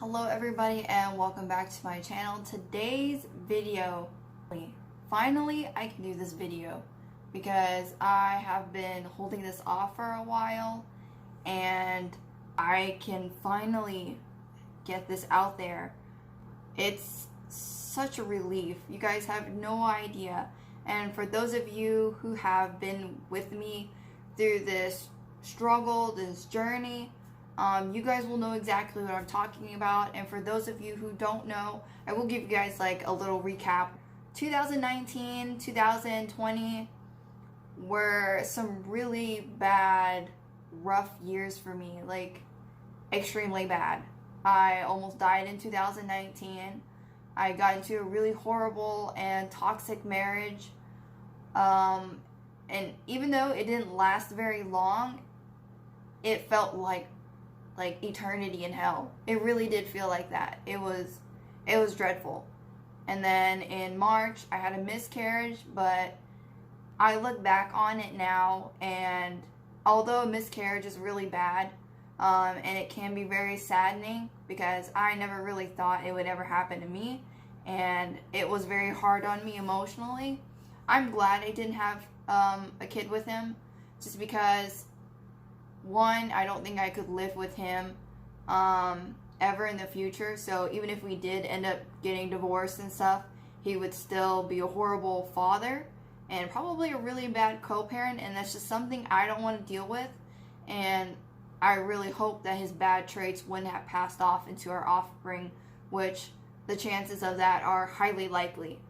Hello everybody and welcome back to my channel. Today's video, finally I can do this video because I have been holding this off for a while and I can finally get this out there. It's such a relief. You guys have no idea. And for those of you who have been with me through this struggle, this journey, you guys will know exactly what I'm talking about. And for those of you who don't know, I will give you guys like a little recap. 2019, 2020 were some really bad, rough years for me, like extremely bad. I almost died in 2019. I got into a really horrible and toxic marriage. And even though it didn't last very long, it felt like eternity in hell. It really did feel like that. It was dreadful. And then in March, I had a miscarriage, but I look back on it now, and although a miscarriage is really bad, and it can be very saddening because I never really thought it would ever happen to me, and it was very hard on me emotionally. I'm glad I didn't have a kid with him, just because one, I don't think I could live with him ever in the future. So even if we did end up getting divorced and stuff, he would still be a horrible father and probably a really bad co-parent, and that's just something I don't want to deal with. And I really hope that his bad traits wouldn't have passed off into our offspring, which the chances of that are highly likely.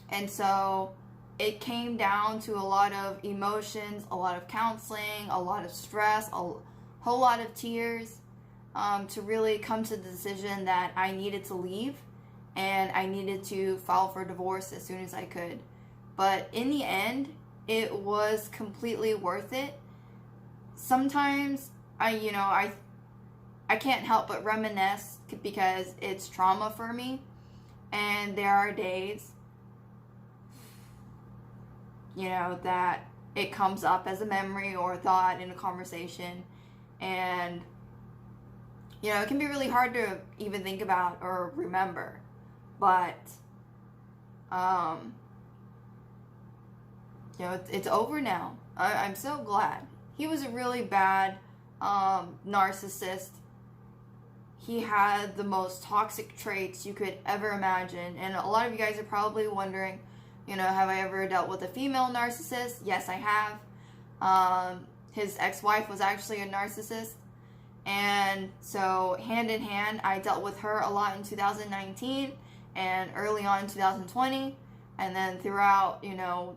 And so it came down to a lot of emotions, a lot of counseling, a lot of stress, a whole lot of tears, to really come to the decision that I needed to leave and I needed to file for divorce as soon as I could. But in the end, it was completely worth it. Sometimes I can't help but reminisce because it's trauma for me, and there are days that it comes up as a memory or a thought in a conversation, and it can be really hard to even think about or remember, but it's over now. I'm so glad. He was a really bad narcissist. He had the most toxic traits you could ever imagine, and a lot of you guys are probably wondering, have I ever dealt with a female narcissist? Yes, I have. His ex-wife was actually a narcissist. And so hand in hand, I dealt with her a lot in 2019 and early on in 2020. And then throughout,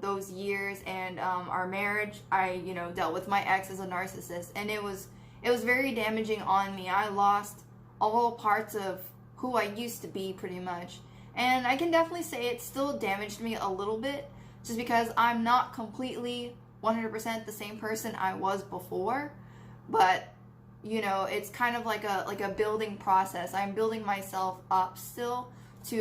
those years and our marriage, I, dealt with my ex as a narcissist. And it was very damaging on me. I lost all parts of who I used to be pretty much. And I can definitely say it still damaged me a little bit, just because I'm not completely 100% the same person I was before. But, it's kind of like a building process. I'm building myself up still to,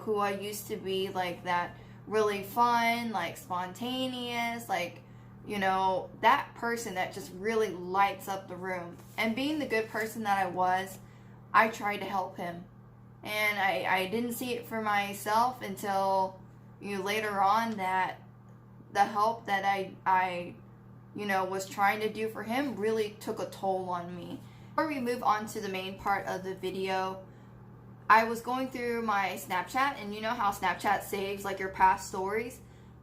who I used to be, like that really fun, like spontaneous, like, that person that just really lights up the room. And being the good person that I was, I tried to help him. And I didn't see it for myself until later on that the help that I was trying to do for him really took a toll on me. Before we move on to the main part of the video, I was going through my Snapchat, and you know how Snapchat saves like your past stories.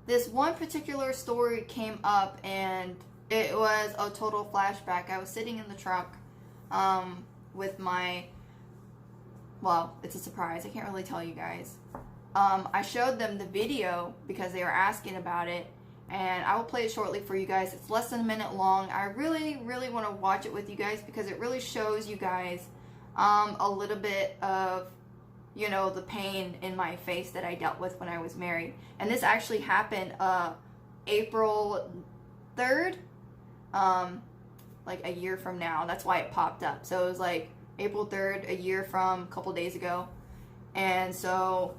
This one particular story came up, and it was a total flashback. I was sitting in the truck with my... Well, it's a surprise. I can't really tell you guys. I showed them the video because they were asking about it, and I will play it shortly for you guys. It's less than a minute long. I really, really want to watch it with you guys because it really shows you guys a little bit of, the pain in my face that I dealt with when I was married. And this actually happened April 3rd, like a year from now. That's why it popped up. So it was like April 3rd, a year from a couple days ago. And so,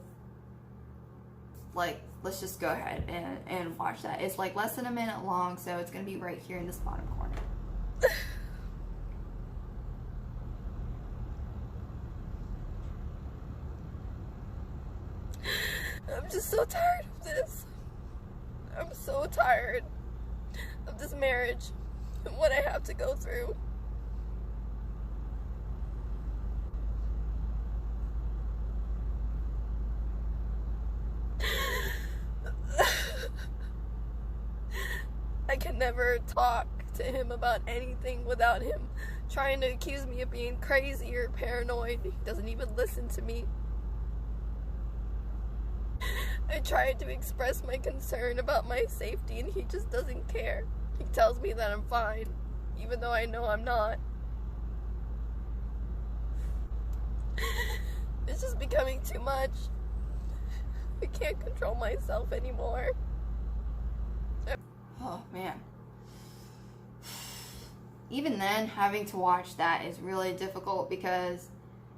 let's just go ahead and watch that. It's like less than a minute long, so it's going to be right here in this bottom corner. I'm just so tired of this. I'm so tired of this marriage and what I have to go through. I can never talk to him about anything without him trying to accuse me of being crazy or paranoid. He doesn't even listen to me. I tried to express my concern about my safety and he just doesn't care. He tells me that I'm fine, even though I know I'm not. It's just becoming too much. I can't control myself anymore. Oh, man. Even then, having to watch that is really difficult because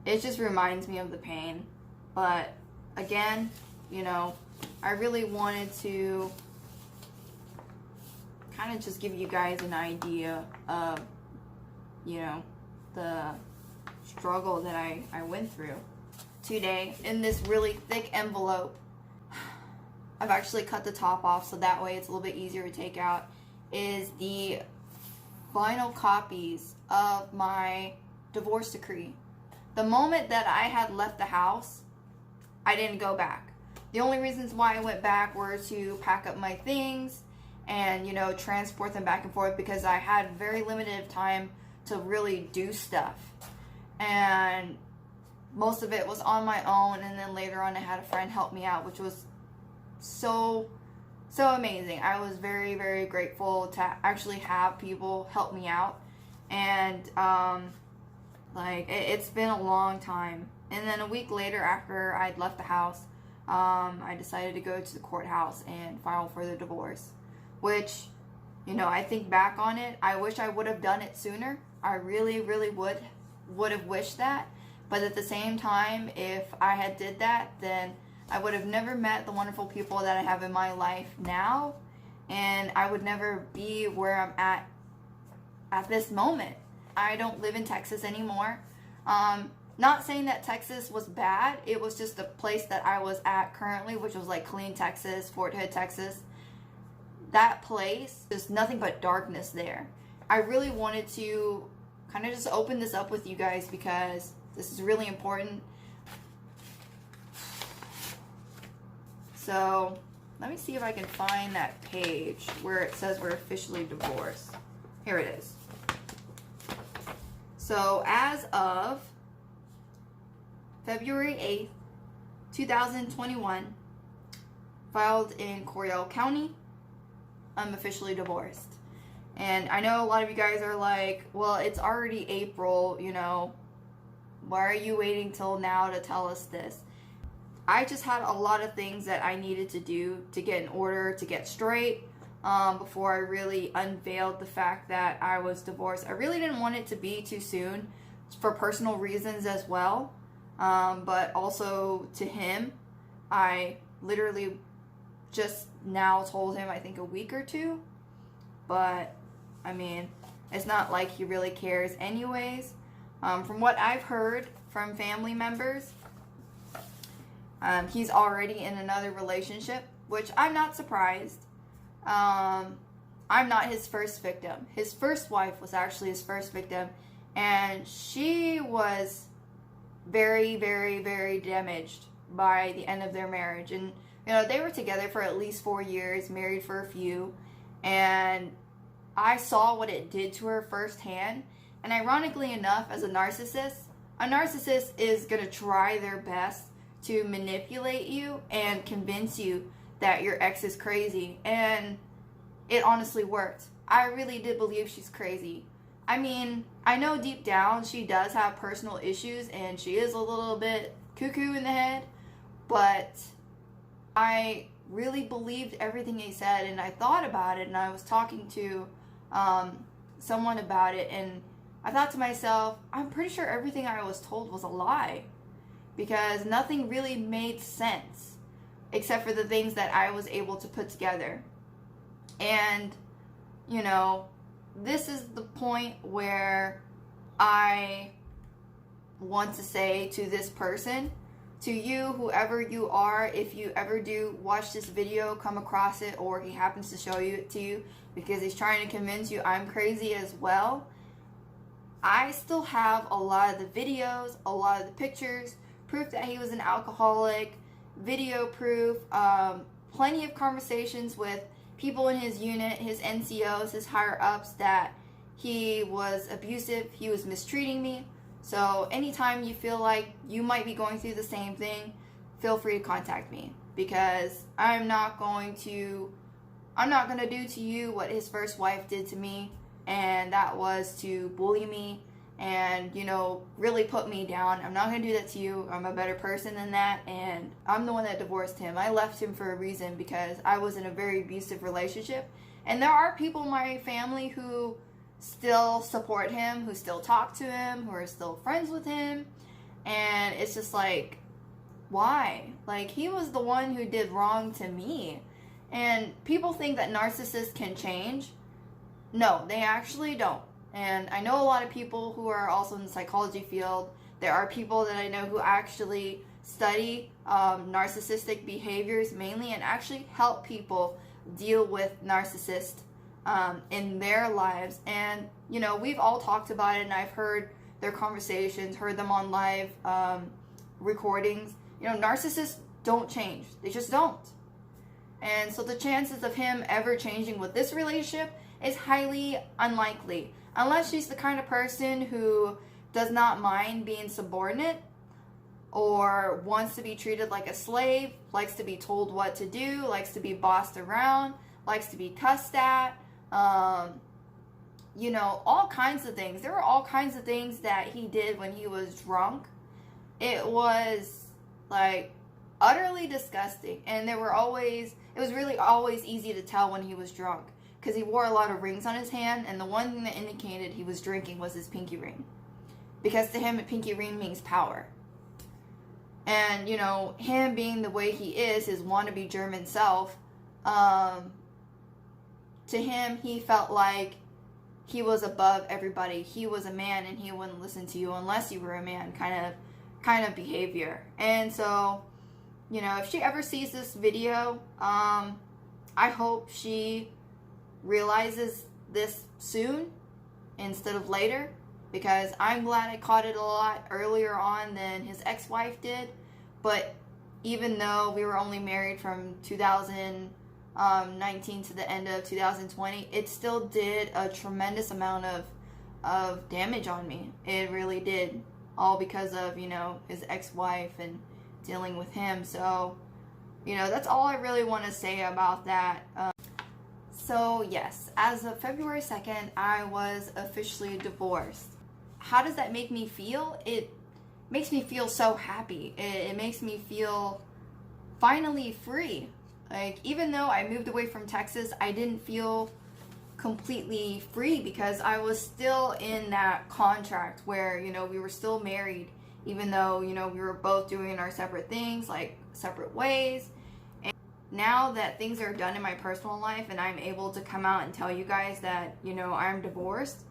it just reminds me of the pain. But, again, you know, I really wanted to kind of just give you guys an idea of, you know, the struggle that I went through. Today, in this really thick envelope, I've actually cut the top off so that way it's a little bit easier to take out, is the final copies of my divorce decree. The moment that I had left the house, I didn't go back. The only reasons why I went back were to pack up my things and, you know, transport them back and forth because I had very limited time to really do stuff. And most of it was on my own, and then later on I had a friend help me out, which was so amazing. I was very, very grateful to actually have people help me out. And like it's been a long time. And then a week later, after I'd left the house, I decided to go to the courthouse and file for the divorce, which, you know, I think back on it, I wish I would have done it sooner. I really would have wished that. But at the same time, if I had did that, then I would have never met the wonderful people that I have in my life now, and I would never be where I'm at this moment. I don't live in Texas anymore. Not saying that Texas was bad. It was just the place that I was at currently, which was like Killeen, Texas, Fort Hood, Texas. That place, there's nothing but darkness there. I really wanted to kind of just open this up with you guys because this is really important. So, let me see if I can find that page where it says we're officially divorced. Here it is. So, as of February 8th, 2021, filed in Coryell County, I'm officially divorced. And I know a lot of you guys are like, well, it's already April, you know, why are you waiting till now to tell us this? I just had a lot of things that I needed to do to get in order, to get straight, before I really unveiled the fact that I was divorced. I really didn't want it to be too soon for personal reasons as well, but also to him. I literally just now told him, I think a week or two, but I mean, it's not like he really cares anyways. From what I've heard from family members, he's already in another relationship, which I'm not surprised. I'm not his first victim. His first wife was actually his first victim, and she was very, very, very damaged by the end of their marriage. And, you know, they were together for at least 4 years, married for a few, and I saw what it did to her firsthand. And ironically enough, as a narcissist is going to try their best to manipulate you and convince you that your ex is crazy. And it honestly worked. I really did believe she's crazy. I mean, I know deep down she does have personal issues and she is a little bit cuckoo in the head, but I really believed everything he said, and I thought about it, and I was talking to someone about it, and I thought to myself, I'm pretty sure everything I was told was a lie, because nothing really made sense except for the things that I was able to put together. And, you know, this is the point where I want to say to this person, To you, whoever you are, if you ever do watch this video, come across it, or he happens to show it to you because he's trying to convince you I'm crazy as well, I still have a lot of the videos, a lot of the pictures, proof that he was an alcoholic, video proof, plenty of conversations with people in his unit, his NCOs, his higher ups, that he was abusive, he was mistreating me. So anytime you feel like you might be going through the same thing, feel free to contact me, because I'm not going to do to you what his first wife did to me, and that was to bully me and, you know, really put me down. I'm not going to do that to you. I'm a better person than that, and I'm the one that divorced him. I left him for a reason, because I was in a very abusive relationship, and there are people in my family who still support him, who still talk to him, who are still friends with him, and it's just like, why? Like, he was the one who did wrong to me. And people think that narcissists can change. No, they actually don't. And I know a lot of people who are also in the psychology field. There are people that I know who actually study narcissistic behaviors mainly, and actually help people deal with narcissists in their lives. And, you know, we've all talked about it, and I've heard their conversations, heard them on live recordings. You know, narcissists don't change. They just don't. And so the chances of him ever changing with this relationship is highly unlikely. Unless she's the kind of person who does not mind being subordinate, or wants to be treated like a slave, likes to be told what to do, likes to be bossed around, likes to be cussed at, you know, all kinds of things. There were all kinds of things that he did when he was drunk. It was, like, utterly disgusting. And it was really always easy to tell when he was drunk, because he wore a lot of rings on his hand, and the one thing that indicated he was drinking was his pinky ring, because to him a pinky ring means power. And, you know, him being the way he is, his wannabe German self, to him, he felt like he was above everybody. He was a man, and he wouldn't listen to you unless you were a man, kind of behavior. And so, you know, if she ever sees this video, I hope she realizes this soon instead of later, because I'm glad I caught it a lot earlier on than his ex-wife did. But even though we were only married from 2019 to the end of 2020, it still did a tremendous amount of damage on me. It really did, all because of, you know, his ex-wife and dealing with him. So, you know, that's all I really want to say about that. So yes, as of February 2nd, I was officially divorced. How does that make me feel? It makes me feel so happy. It makes me feel finally free. Like, even though I moved away from Texas, I didn't feel completely free, because I was still in that contract where, you know, we were still married, even though, you know, we were both doing our separate things, like separate ways. Now that things are done in my personal life, and I'm able to come out and tell you guys that, you know, I'm divorced,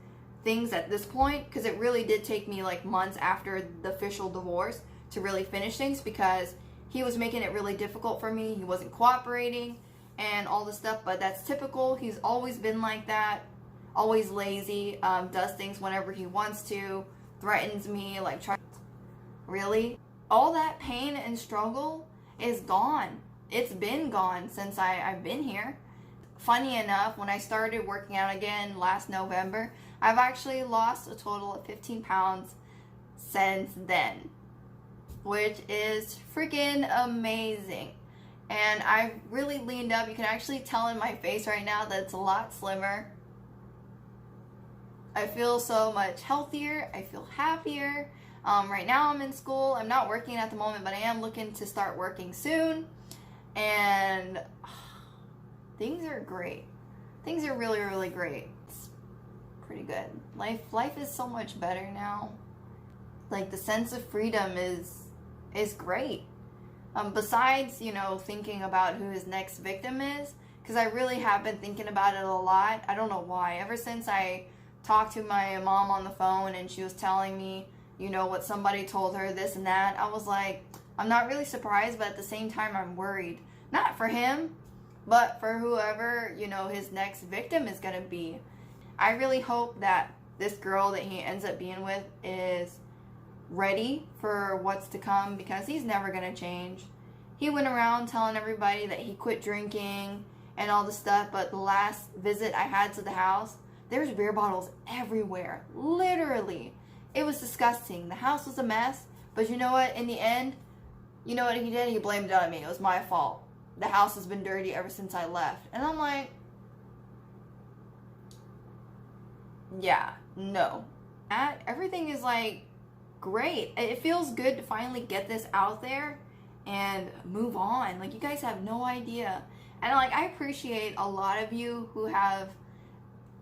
things at this point, because it really did take me like months after the official divorce to really finish things, because he was making it really difficult for me. He wasn't cooperating and all this stuff, but that's typical. He's always been like that, always lazy, does things whenever he wants to, threatens me, like, really? All that pain and struggle is gone. It's been gone since I've been here. Funny enough, when I started working out again last November, I've actually lost a total of 15 pounds since then, which is freaking amazing. And I've really leaned up. You can actually tell in my face right now that it's a lot slimmer. I feel so much healthier. I feel happier. Right now I'm in school. I'm not working at the moment, but I am looking to start working soon. And things are great. Things are really, really great. It's pretty good. Life is so much better now. Like, the sense of freedom is great. Besides, you know, thinking about who his next victim is, because I really have been thinking about it a lot. I don't know why. Ever since I talked to my mom on the phone and she was telling me, you know, what somebody told her, this and that, I was like, I'm not really surprised, but at the same time, I'm worried. Not for him, but for whoever, you know, his next victim is going to be. I really hope that this girl that he ends up being with is ready for what's to come, because he's never going to change. He went around telling everybody that he quit drinking and all this stuff, but the last visit I had to the house, there's beer bottles everywhere. Literally. It was disgusting. The house was a mess, but you know what? In the end, you know what he did? He blamed it on me. It was my fault. The house has been dirty ever since I left. And I'm like, yeah, no. Everything is like great. It feels good to finally get this out there and move on. Like, you guys have no idea. And like, I appreciate a lot of you who have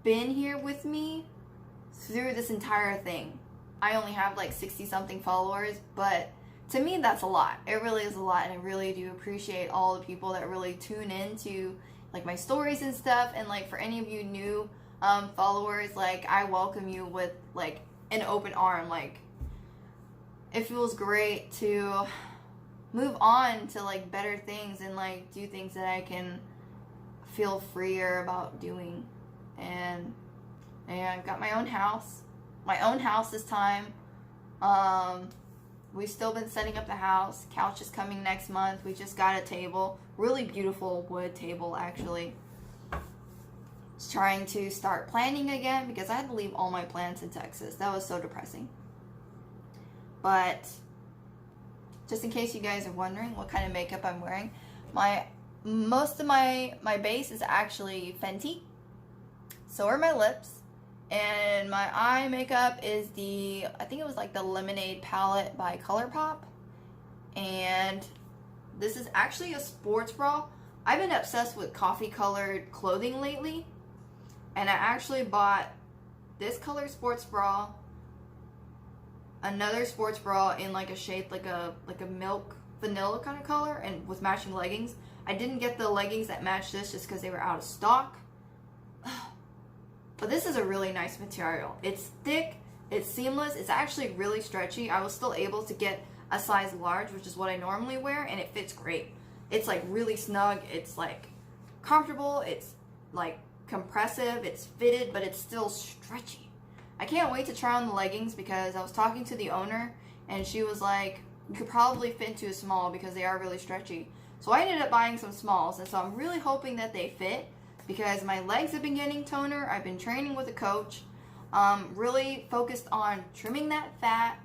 been here with me through this entire thing. I only have like 60 something followers, but to me that's a lot. It really is a lot, and I really do appreciate all the people that really tune into like my stories and stuff. And like, for any of you new followers, like, I welcome you with like an open arm. Like, it feels great to move on to like better things and like do things that I can feel freer about doing. And I've got my own house this time. We've still been setting up the house. Couch is coming next month. We just got a table, really beautiful wood table actually. Just trying to start planning again, because I had to leave all my plants in Texas. That was so depressing. But just in case you guys are wondering what kind of makeup I'm wearing, most of my base is actually Fenty. So are my lips. And my eye makeup is I think it was like the Lemonade palette by ColourPop. And this is actually a sports bra. I've been obsessed with coffee colored clothing lately. And I actually bought this color sports bra, another sports bra in like a shade like a milk vanilla kind of color, and with matching leggings. I didn't get the leggings that matched this just because they were out of stock. But this is a really nice material. It's thick, it's seamless, it's actually really stretchy. I was still able to get a size large, which is what I normally wear, and it fits great. It's like really snug, it's like comfortable, it's like compressive, it's fitted, but it's still stretchy. I can't wait to try on the leggings, because I was talking to the owner and she was like, you could probably fit into a small because they are really stretchy. So I ended up buying some smalls, and so I'm really hoping that they fit, because my legs have been getting toner. I've been training with a coach, really focused on trimming that fat,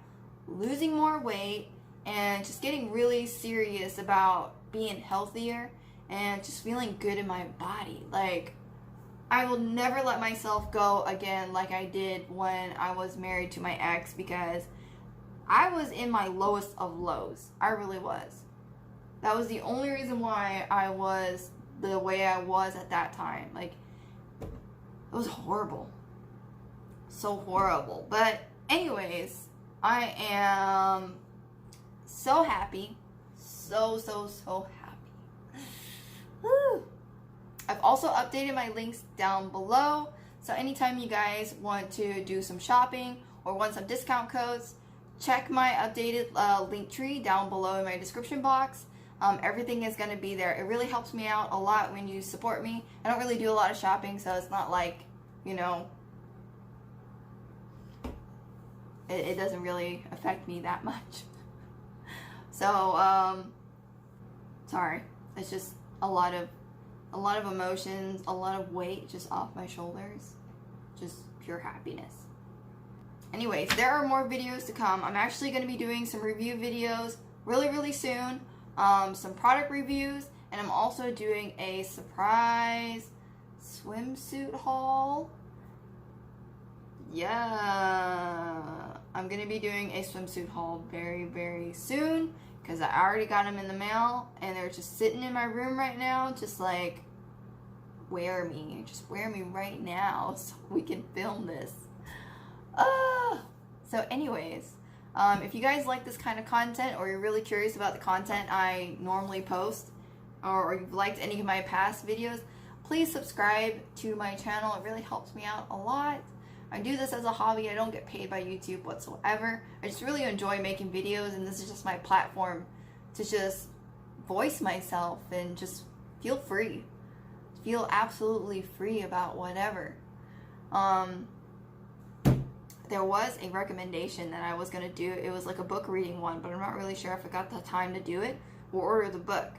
losing more weight, and just getting really serious about being healthier and just feeling good in my body. Like, I will never let myself go again like I did when I was married to my ex, because I was in my lowest of lows. I really was. That was the only reason why I was the way I was at that time. Like, it was horrible. So horrible. But anyways, I am so happy. So happy. Woo. I've also updated my links down below. So anytime you guys want to do some shopping or want some discount codes, check my updated link tree down below in my description box. Everything is going to be there. It really helps me out a lot when you support me. I don't really do a lot of shopping, so it's not like, you know, it doesn't really affect me that much. So, sorry. It's just a lot of emotions, a lot of weight just off my shoulders. Just pure happiness. Anyways, there are more videos to come. I'm actually going to be doing some review videos really soon. Some product reviews, and I'm also doing a surprise swimsuit haul. Yeah, I'm gonna be doing a swimsuit haul very soon, because I already got them in the mail and they're just sitting in my room right now, just like, wear me right now so we can film this. So anyways, if you guys like this kind of content, or you're really curious about the content I normally post, or you've liked any of my past videos, please subscribe to my channel. It really helps me out a lot. I do this as a hobby. I don't get paid by YouTube whatsoever. I just really enjoy making videos, and this is just my platform to just voice myself and just feel free. Feel absolutely free about whatever. There was a recommendation that I was going to do. It was like a book reading one, but I'm not really sure if I got the time to do it or order the book.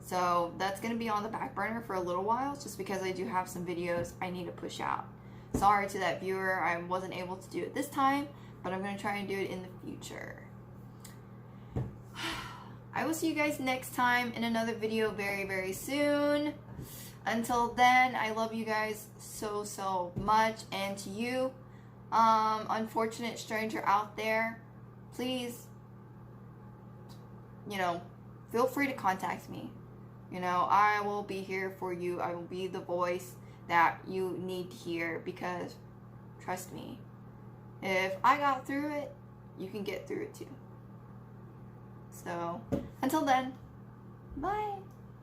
So that's going to be on the back burner for a little while, just because I do have some videos I need to push out. Sorry to that viewer, I wasn't able to do it this time, but I'm going to try and do it in the future. I will see you guys next time in another video very, very soon. Until then, I love you guys so, so much. And to you, unfortunate stranger out there, please, feel free to contact me. I will be here for you. I will be the voice that you need to hear, because trust me, if I got through it, you can get through it too. So, until then, bye.